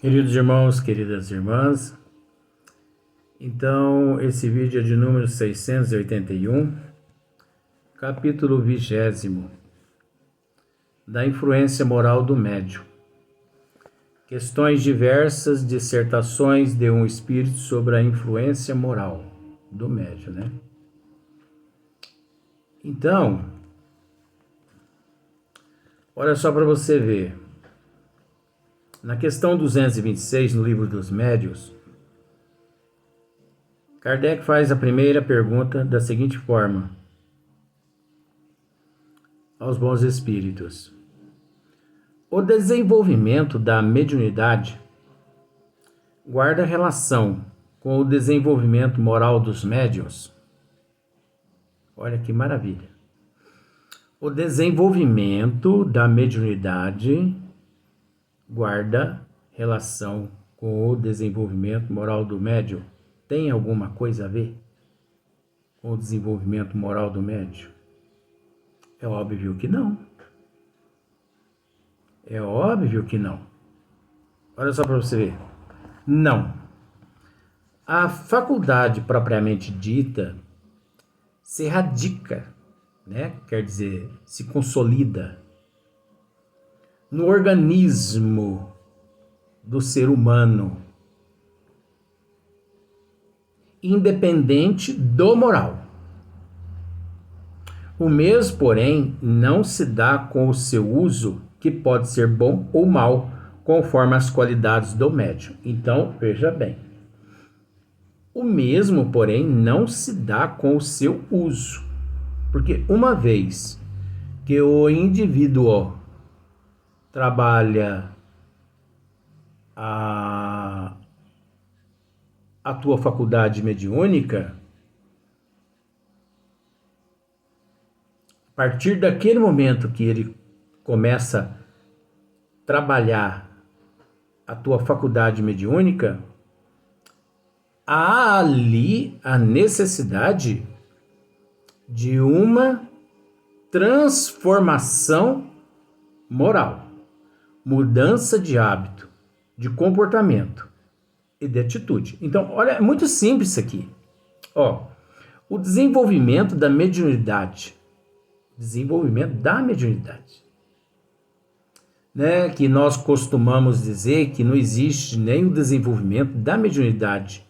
Queridos irmãos, queridas irmãs, então esse vídeo é de número 681, capítulo 20, da influência moral do médium. Questões diversas, dissertações de um espírito sobre a influência moral do médium, né? Então, olha só para você ver. Na questão 226, no livro dos médiuns, Kardec faz a primeira pergunta da seguinte forma aos bons espíritos: o desenvolvimento da mediunidade guarda relação com o desenvolvimento moral dos médiuns? Olha que maravilha! O desenvolvimento da mediunidade guarda relação com o desenvolvimento moral do médium? Tem alguma coisa a ver com o desenvolvimento moral do médium? É óbvio que não. É óbvio que não. Olha só para você ver. Não. A faculdade propriamente dita se radica, né? Quer dizer, se consolida no organismo do ser humano, independente do moral. O mesmo, porém, não se dá com o seu uso, que pode ser bom ou mal, conforme as qualidades do médium. Então, veja bem. O mesmo, porém, não se dá com o seu uso, porque uma vez que o indivíduo trabalha a tua faculdade mediúnica, a partir daquele momento que ele começa a trabalhar a tua faculdade mediúnica, há ali a necessidade de uma transformação moral, mudança de hábito, de comportamento e de atitude. Então, olha, é muito simples isso aqui. Ó, o desenvolvimento da mediunidade, né, que nós costumamos dizer que não existe nem o desenvolvimento da mediunidade,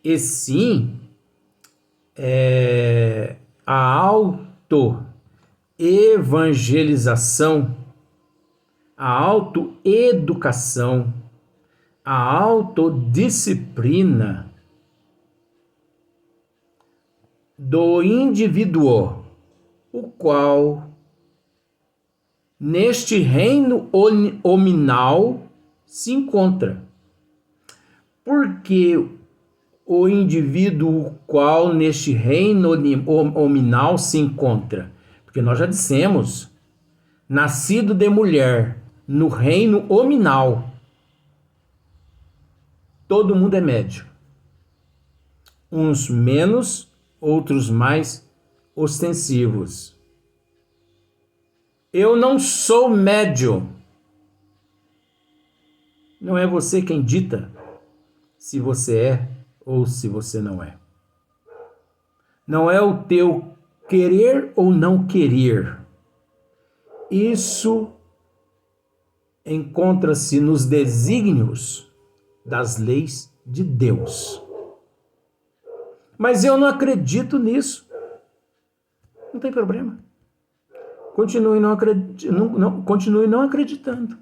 e sim a autoevangelização, a autoeducação, a autodisciplina do indivíduo, o qual neste reino hominal se encontra. Porque o indivíduo qual neste reino hominal se encontra? Porque nós já dissemos, nascido de mulher, no reino hominal, todo mundo é médium. Uns menos, outros mais ostensivos. Eu não sou médium. Não é você quem dita se você é ou se você não é. Não é o teu querer ou não querer. Isso encontra-se nos desígnios das leis de Deus. Mas eu não acredito nisso. Não tem problema. Continue não acreditando.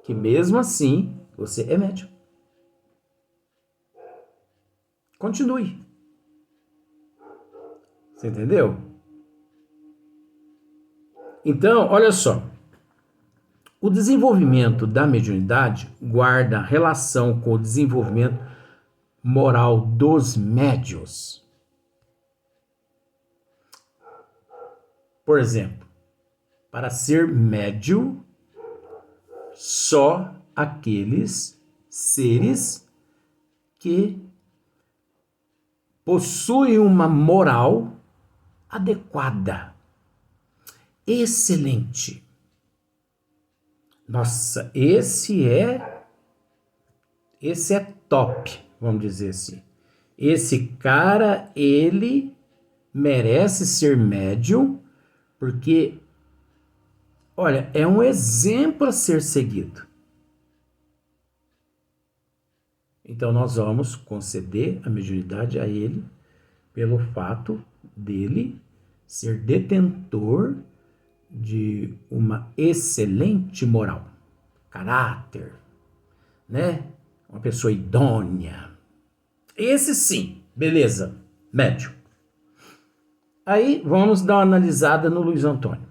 Que mesmo assim, você é médium. Continue. Você entendeu? Então, olha só. O desenvolvimento da mediunidade guarda relação com o desenvolvimento moral dos médiuns. Por exemplo, para ser médium, só aqueles seres que possuem uma moral adequada, excelente. Nossa, esse é Esse é top, vamos dizer assim. Esse cara, ele merece ser médium, porque, olha, é um exemplo a ser seguido. Então nós vamos conceder a mediunidade a ele pelo fato dele ser detentor de uma excelente moral, caráter, né? Uma pessoa idônea. Esse sim, beleza, médio. Aí vamos dar uma analisada no Luiz Antônio.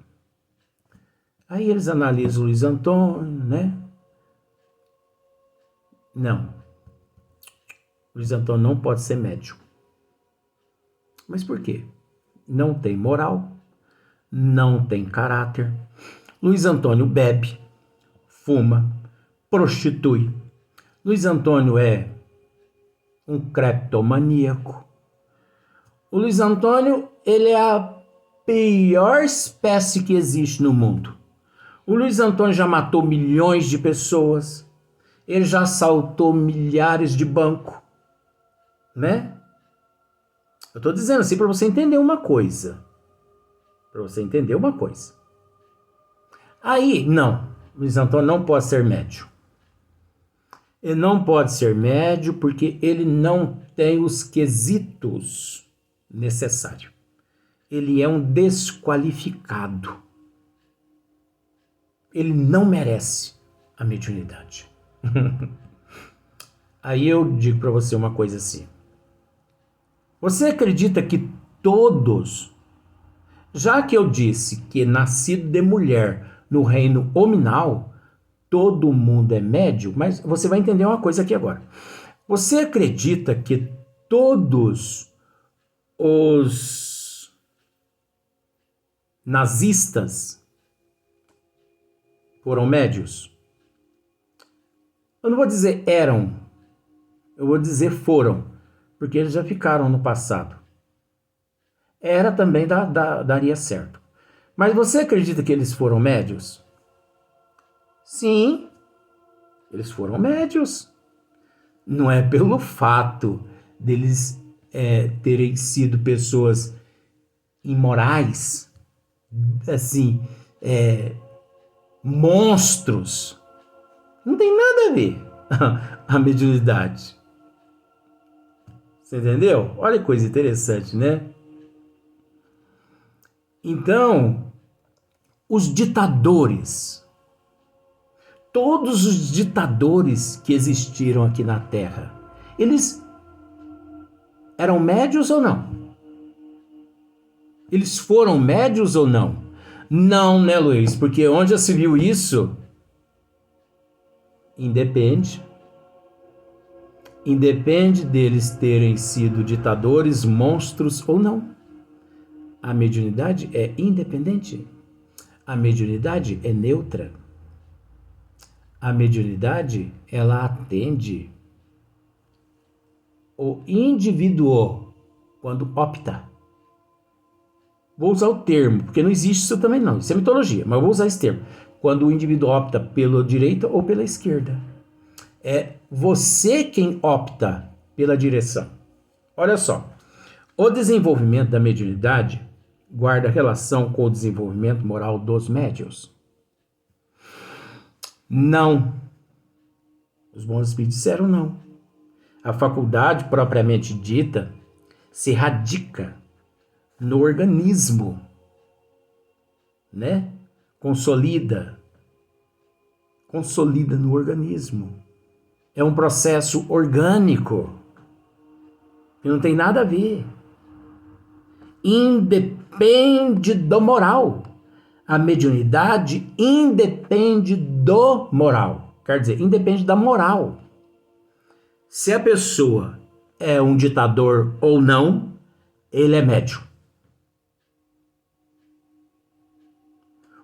Aí eles analisam o Luiz Antônio, né? Não. Luiz Antônio não pode ser médium. Mas por quê? Não tem moral, não tem caráter. Luiz Antônio bebe, fuma, prostitui. Luiz Antônio é um creptomaníaco. O Luiz Antônio, ele é a pior espécie que existe no mundo. O Luiz Antônio já matou milhões de pessoas. Ele já assaltou milhares de bancos, né? Eu tô dizendo assim para você entender uma coisa. Para você entender uma coisa. Aí, não. Luiz Antônio não pode ser médio. Ele não pode ser médio porque ele não tem os quesitos necessários. Ele é um desqualificado. Ele não merece a mediunidade. Aí eu digo para você uma coisa assim. Você acredita que todos, já que eu disse que nascido de mulher no reino hominal, todo mundo é médio, mas você vai entender uma coisa aqui agora. Você acredita que todos os nazistas foram médios? Eu não vou dizer eram, eu vou dizer foram, porque eles já ficaram no passado. Era também daria certo. Mas você acredita que eles foram médios? Sim, eles foram médios. Não é pelo fato deles terem sido pessoas imorais, assim, monstros. Não tem nada a ver a mediunidade. Você entendeu? Olha que coisa interessante, né? Então, os ditadores, todos os ditadores que existiram aqui na Terra, eles eram médios ou não? Eles foram médios ou não? Não, né, Luiz? Porque onde já se viu isso? Independe deles terem sido ditadores, monstros ou não. A mediunidade é independente. A mediunidade é neutra. A mediunidade, ela atende o indivíduo quando opta. Vou usar o termo, porque não existe isso também não. Isso é mitologia, mas eu vou usar esse termo. Quando o indivíduo opta pela direita ou pela esquerda. É você quem opta pela direção. Olha só. O desenvolvimento da mediunidade guarda relação com o desenvolvimento moral dos médiuns? Não. Os bons espíritos disseram não. A faculdade propriamente dita se radica no organismo, né? Consolida no organismo. É um processo orgânico que não tem nada a ver. Independe do moral. A mediunidade independe do moral. Quer dizer, independe da moral. Se a pessoa é um ditador ou não, ele é médium.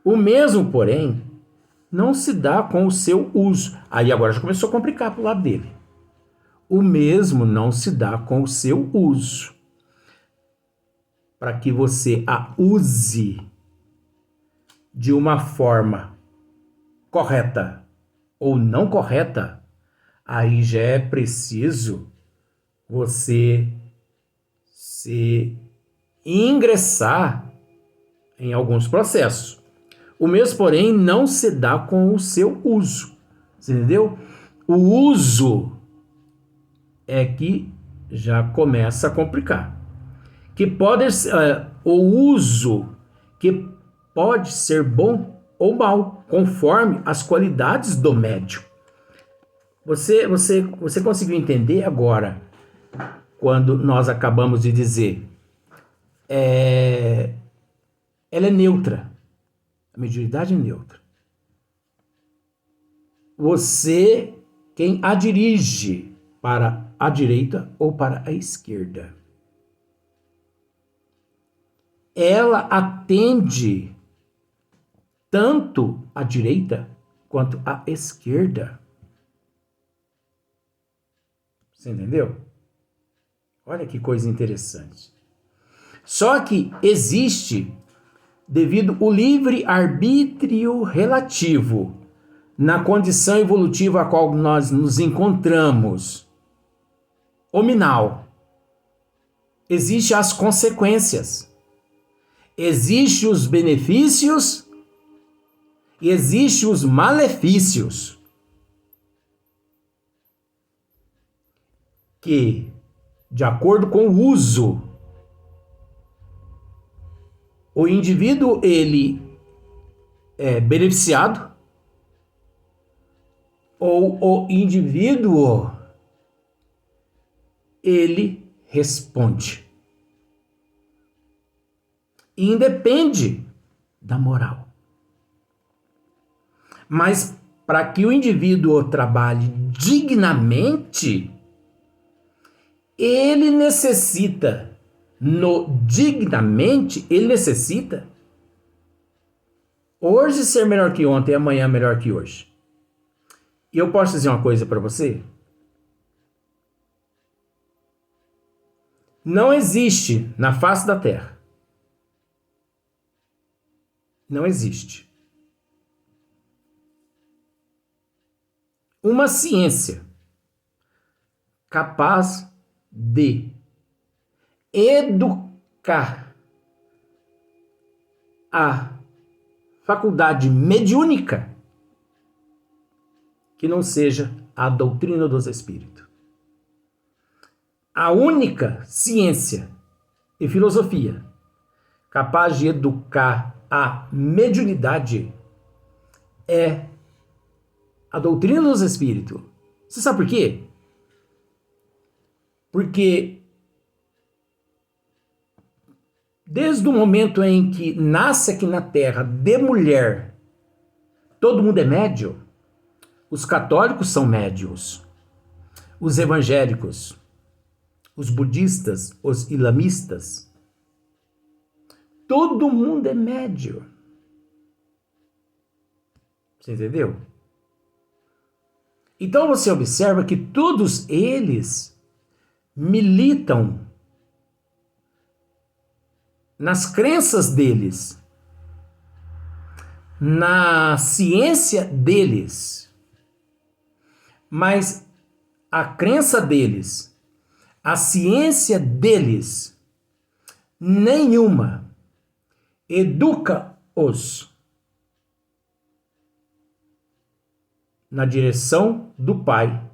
O mesmo, porém, não se dá com o seu uso. Aí agora já começou a complicar para o lado dele. O mesmo não se dá com o seu uso. Para que você a use de uma forma correta ou não correta, Aí já é preciso você se ingressar em alguns processos. O mesmo, porém, não se dá com o seu uso. Você entendeu? O uso é que já começa a complicar. Que pode o uso que pode ser bom ou mal, conforme as qualidades do médium. Você conseguiu entender agora quando nós acabamos de dizer ela é neutra, a mediunidade é neutra. Você, quem a dirige para a direita ou para a esquerda. Ela atende tanto à direita quanto à esquerda. Você entendeu? Olha que coisa interessante. Só que existe, devido ao livre-arbítrio relativo, na condição evolutiva a qual nós nos encontramos, hominal, existem as consequências, existem os benefícios e existem os malefícios. Que, de acordo com o uso, o indivíduo ele é beneficiado ou o indivíduo ele responde. Independe da moral. Mas para que o indivíduo trabalhe dignamente, ele necessita, ele necessita hoje ser melhor que ontem e amanhã melhor que hoje. E eu posso dizer uma coisa para você? Não existe na face da Terra, não existe uma ciência capaz de educar a faculdade mediúnica que não seja a doutrina dos espíritos. A única ciência e filosofia capaz de educar a mediunidade é a doutrina dos espíritos. Você sabe por quê? Porque desde o momento em que nasce aqui na Terra de mulher, todo mundo é médium. Os católicos são médiuns, os evangélicos, os budistas, os islamistas, todo mundo é médium. Você entendeu? Então você observa que todos eles militam nas crenças deles, na ciência deles. Mas a crença deles, a ciência deles, nenhuma educa-os na direção do Pai,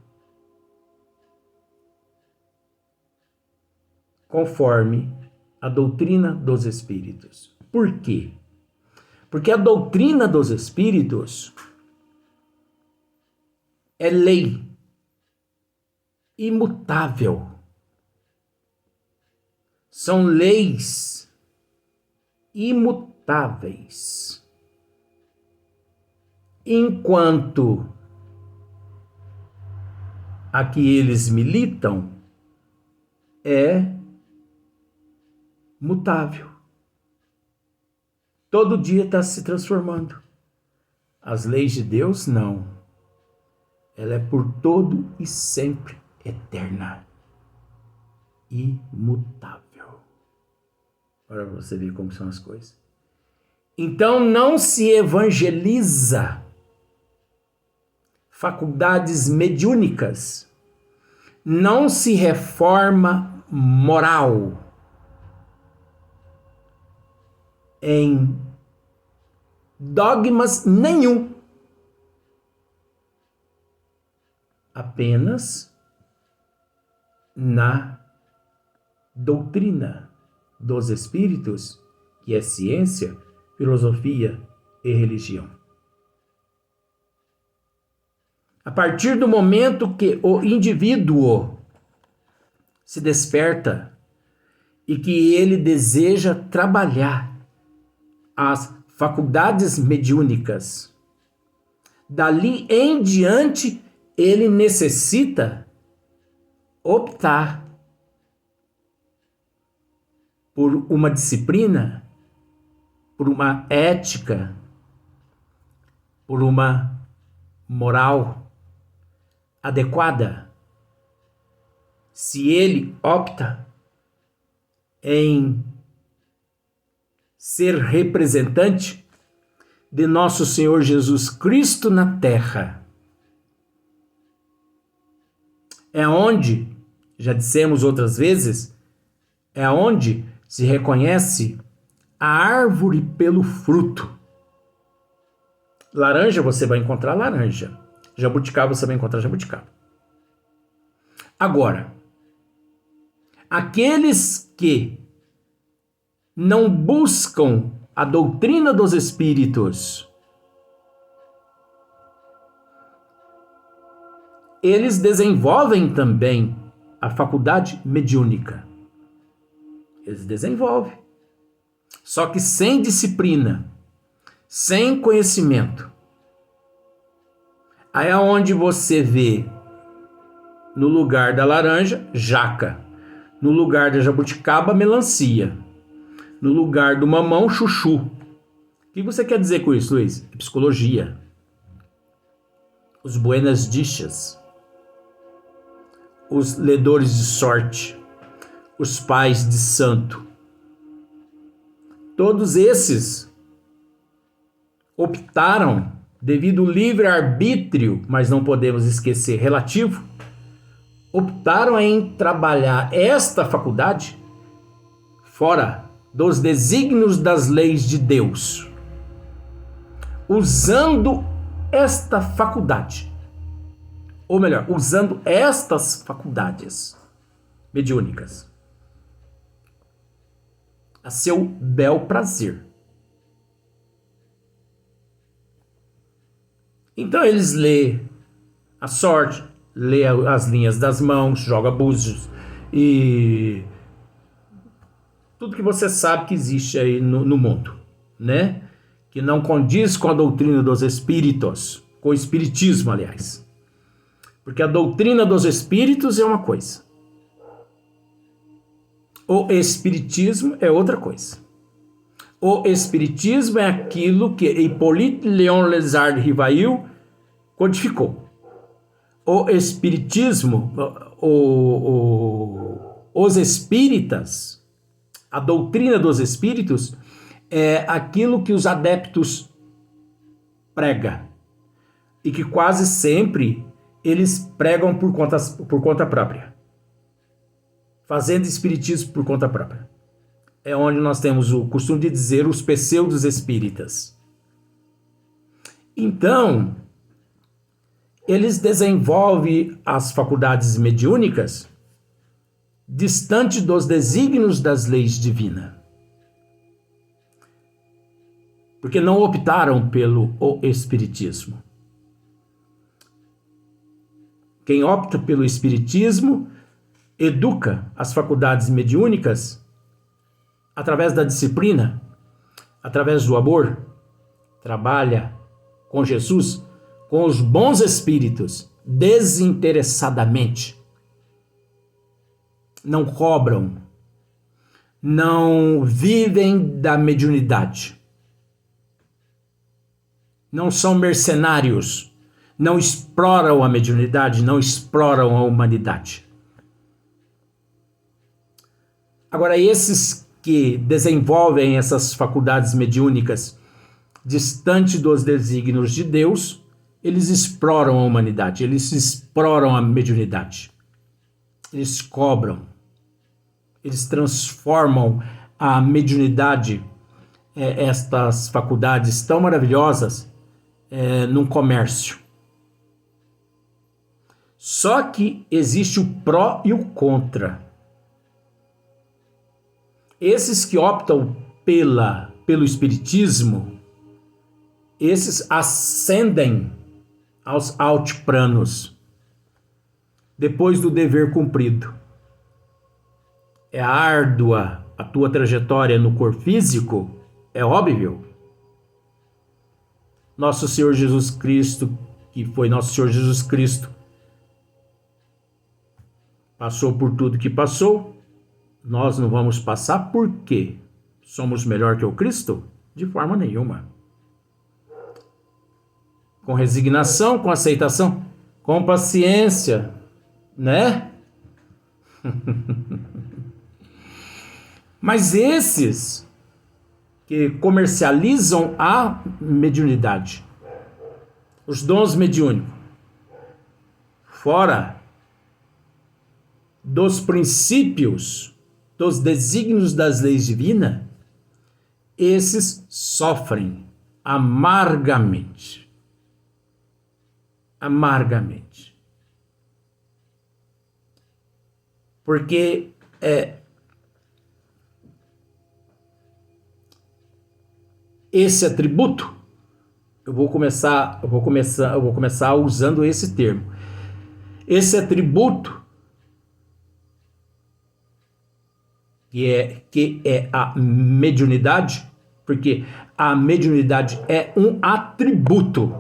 conforme a doutrina dos espíritos. Por quê? Porque a doutrina dos espíritos é lei imutável. São leis imutáveis. Enquanto a que eles militam é mutável. Todo dia está se transformando. As leis de Deus, não. Ela é por todo e sempre eterna. Imutável. Para você ver como são as coisas. Então não se evangeliza faculdades mediúnicas, não se reforma moral em dogmas nenhum, apenas na doutrina dos espíritos, que é ciência, filosofia e religião. A partir do momento que o indivíduo se desperta e que ele deseja trabalhar as faculdades mediúnicas, dali em diante ele necessita optar por uma disciplina, por uma ética, por uma moral adequada. Se ele opta em ser representante de nosso Senhor Jesus Cristo na terra, é onde, já dissemos outras vezes, é onde se reconhece a árvore pelo fruto. Laranja, você vai encontrar laranja. Jabuticaba, você vai encontrar jabuticaba. Agora, aqueles que não buscam a doutrina dos espíritos, eles desenvolvem também a faculdade mediúnica. Eles desenvolvem. Só que sem disciplina, sem conhecimento. Aí é onde você vê, no lugar da laranja, jaca. No lugar da jabuticaba, melancia. No lugar do mamão, chuchu. O que você quer dizer com isso, Luiz? É psicologia. Os buenas dichas. Os ledores de sorte. Os pais de santo. Todos esses optaram, devido ao livre-arbítrio, mas não podemos esquecer relativo, optaram em trabalhar esta faculdade fora dos desígnios das leis de Deus, usando esta faculdade, ou melhor, usando estas faculdades mediúnicas a seu bel prazer. Então eles lê a sorte, lê as linhas das mãos, joga búzios e tudo que você sabe que existe aí no mundo, né? Que não condiz com a doutrina dos espíritos, com o espiritismo, aliás. Porque a doutrina dos espíritos é uma coisa. O espiritismo é outra coisa. O espiritismo é aquilo que Hippolyte Léon Lézard Rivail codificou. O espiritismo, os espíritas, a doutrina dos espíritos é aquilo que os adeptos pregam e que quase sempre eles pregam por conta própria, fazendo espiritismo por conta própria. É onde nós temos o costume de dizer os pseudos espíritas. Então, eles desenvolvem as faculdades mediúnicas distante dos desígnios das leis divinas. Porque não optaram pelo espiritismo. Quem opta pelo espiritismo educa as faculdades mediúnicas através da disciplina, através do amor, trabalha com Jesus, com os bons espíritos, desinteressadamente. Não cobram, não vivem da mediunidade, não são mercenários, não exploram a mediunidade, não exploram a humanidade. Agora, esses que desenvolvem essas faculdades mediúnicas distante dos desígnios de Deus, eles exploram a humanidade, eles exploram a mediunidade. Eles cobram, eles transformam a mediunidade, estas faculdades tão maravilhosas, num comércio. Só que existe o pró e o contra. Esses que optam pelo espiritismo, esses ascendem aos altiplanos depois do dever cumprido. É árdua a tua trajetória no corpo físico, é óbvio. Nosso Senhor Jesus Cristo, que foi nosso Senhor Jesus Cristo, passou por tudo que passou. Nós não vamos passar por quê? Somos melhor que o Cristo? De forma nenhuma. Com resignação, com aceitação, com paciência, né? Mas esses que comercializam a mediunidade, os dons mediúnicos, fora dos princípios, dos desígnios das leis divinas, esses sofrem amargamente. Amargamente. Porque esse atributo, eu vou começar usando esse termo. Esse atributo que é a mediunidade, porque a mediunidade é um atributo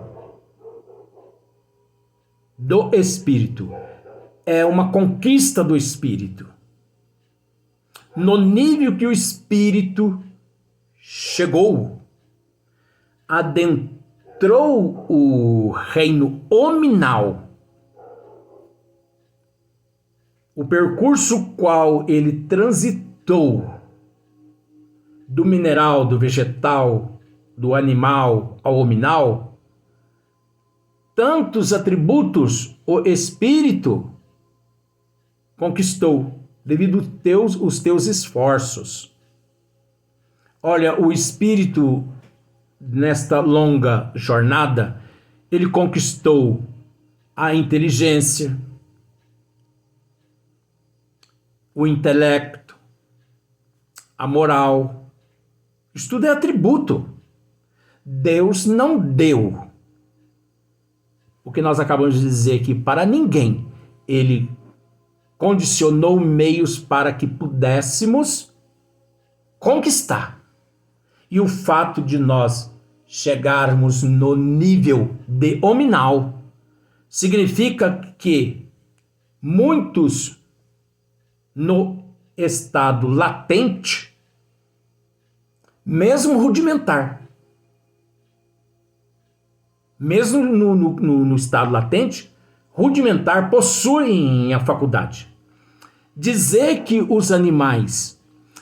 do espírito, é uma conquista do espírito. No nível que o espírito chegou, adentrou o reino hominal, o percurso qual ele transitou do mineral, do vegetal, do animal ao hominal, tantos atributos o espírito conquistou devido aos teus esforços. Olha, o espírito nesta longa jornada, ele conquistou a inteligência, o intelecto, a moral. Isso tudo é atributo. Deus não deu o que nós acabamos de dizer aqui para ninguém. Ele condicionou meios para que pudéssemos conquistar. E o fato de nós chegarmos no nível de hominal significa que muitos no estado latente, mesmo rudimentar, mesmo no estado latente, rudimentar, possuem a faculdade. Dizer que os animais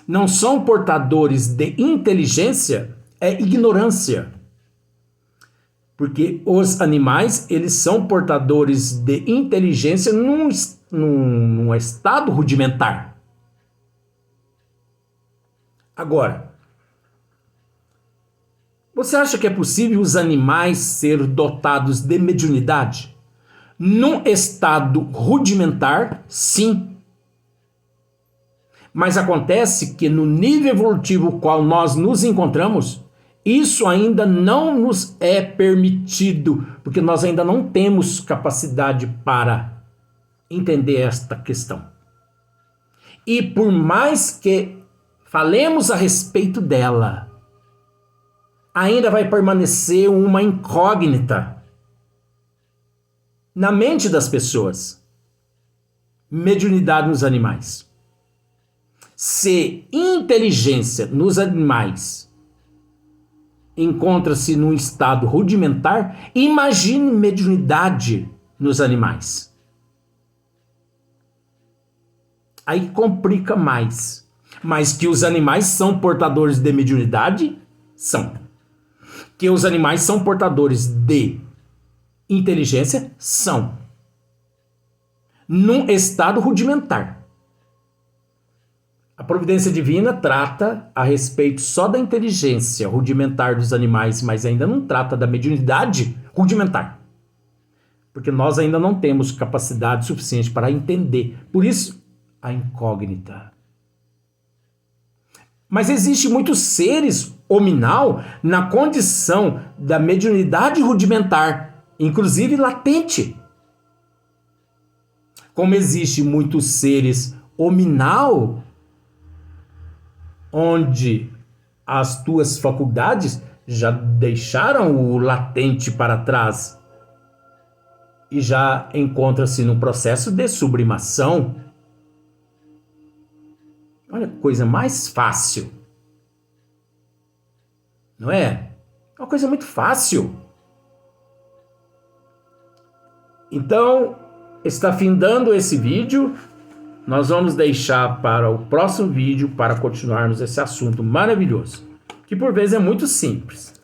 não são portadores de inteligência é ignorância. Porque os animais, eles são portadores de inteligência num estado rudimentar. Agora, você acha que é possível os animais ser dotados de mediunidade? Num estado rudimentar, sim. Mas acontece que no nível evolutivo qual nós nos encontramos, isso ainda não nos é permitido, porque nós ainda não temos capacidade para entender esta questão. E por mais que falemos a respeito dela, ainda vai permanecer uma incógnita na mente das pessoas. Mediunidade nos animais. Se inteligência nos animais encontra-se num estado rudimentar, imagine mediunidade nos animais. Aí complica mais. Mas que os animais são portadores de mediunidade? São. Que os animais são portadores de inteligência são num estado rudimentar. A providência divina trata a respeito só da inteligência rudimentar dos animais, mas ainda não trata da mediunidade rudimentar. Porque nós ainda não temos capacidade suficiente para entender. Por isso, a incógnita. Mas existem muitos seres hominal na condição da mediunidade rudimentar, inclusive latente. Como existem muitos seres hominal onde as tuas faculdades já deixaram o latente para trás e já encontra-se no processo de sublimação. Olha que coisa mais fácil. Não é? É uma coisa muito fácil. Então, está findando esse vídeo. Nós vamos deixar para o próximo vídeo para continuarmos esse assunto maravilhoso, que por vezes é muito simples.